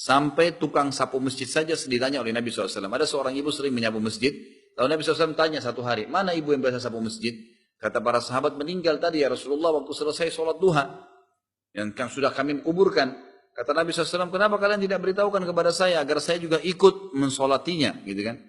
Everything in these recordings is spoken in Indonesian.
Sampai tukang sapu masjid saja ditanya oleh Nabi SAW. Ada seorang ibu sering menyapu masjid. Lalu Nabi SAW tanya satu hari, mana ibu yang biasa sapu masjid? Kata para sahabat, meninggal tadi ya Rasulullah waktu selesai sholat duha. Yang sudah kami kuburkan. Kata Nabi SAW, kenapa kalian tidak beritahukan kepada saya agar saya juga ikut mensolatinya, gitu kan?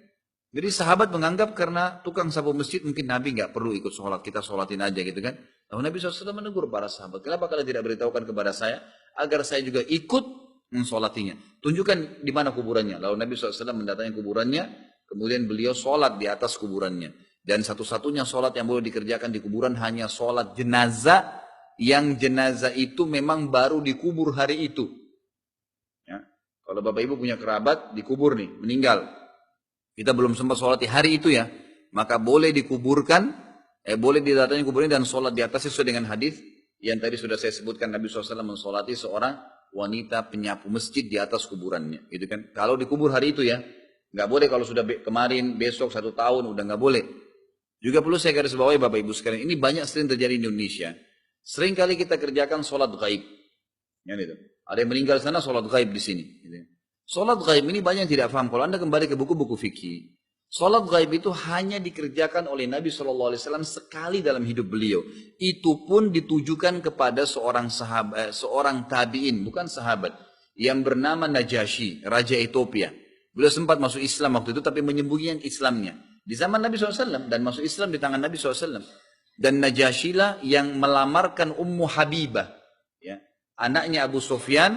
Jadi sahabat menganggap karena tukang sapu masjid mungkin Nabi nggak perlu ikut sholat, kita sholatin aja gitu kan? Lalu Nabi SAW menegur para sahabat, kenapa kalian tidak beritahukan kepada saya agar saya juga ikut mensolatinya? Tunjukkan di mana kuburannya. Lalu Nabi SAW mendatangi kuburannya, kemudian beliau sholat di atas kuburannya. Dan satu-satunya sholat yang boleh dikerjakan di kuburan hanya sholat jenazah, yang jenazah itu memang baru dikubur hari itu. Ya. Kalau bapak ibu punya kerabat dikubur nih, meninggal. Kita belum sempat sholat di hari itu ya, maka boleh dikuburkan, boleh didatangi kuburnya dan sholat di atas sesuai dengan hadis yang tadi sudah saya sebutkan. Nabi SAW mensolati seorang wanita penyapu masjid di atas kuburannya. Gitu kan? Kalau dikubur hari itu ya, nggak boleh kalau sudah kemarin, besok, 1 tahun, udah nggak boleh. Juga perlu saya garis bawahi bapak ibu sekalian, ini banyak sering terjadi di Indonesia. Sering kali kita kerjakan sholat gaib. Ya, gitu. Ada yang meninggal sana sholat gaib di sini. Gitu. Sholat gaib ini banyak yang tidak paham. Kalau anda kembali ke buku-buku fikih, sholat gaib itu hanya dikerjakan oleh Nabi SAW sekali dalam hidup beliau. Itu pun ditujukan kepada seorang sahabat, seorang tabi'in, bukan sahabat, yang bernama Najasyi, Raja Ethiopia. Beliau sempat masuk Islam waktu itu, tapi menyembunyikan Islamnya. Di zaman Nabi SAW, dan masuk Islam di tangan Nabi SAW. Dan Najasyi lah yang melamarkan Ummu Habibah, ya, anaknya Abu Sufyan,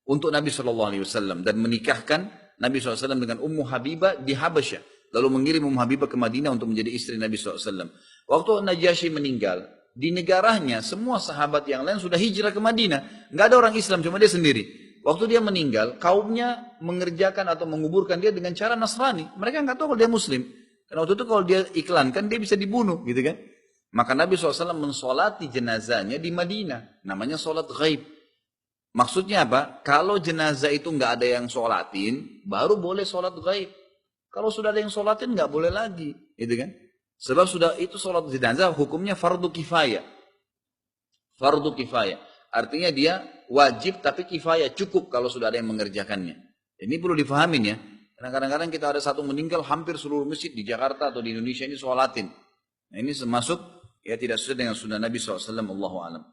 untuk Nabi SAW. Dan menikahkan Nabi SAW dengan Ummu Habibah di Habasyah. Lalu mengirim Ummu Habibah ke Madinah untuk menjadi istri Nabi SAW. Waktu Najasyi meninggal, di negaranya semua sahabat yang lain sudah hijrah ke Madinah. Nggak ada orang Islam, cuma dia sendiri. Waktu dia meninggal, kaumnya mengerjakan atau menguburkan dia dengan cara Nasrani. Mereka nggak tahu kalau dia Muslim. Karena waktu itu kalau dia iklankan, dia bisa dibunuh, gitu kan? Maka Nabi SAW mensolati jenazahnya di Madinah. Namanya sholat ghaib. Maksudnya apa? Kalau jenazah itu nggak ada yang sholatin, baru boleh sholat ghaib. Kalau sudah ada yang sholatin, nggak boleh lagi, gitu kan? Sebab sudah itu sholat jenazah hukumnya fardu kifayah. Fardu kifayah. Artinya dia wajib tapi kifayah, cukup kalau sudah ada yang mengerjakannya. Ini perlu difahamin ya. Karena kadang-kadang kita ada satu meninggal, hampir seluruh masjid di Jakarta atau di Indonesia ini sholatin. Nah, ini termasuk ya tidak sesuai dengan sunnah Nabi SAW. Allahu a'lam.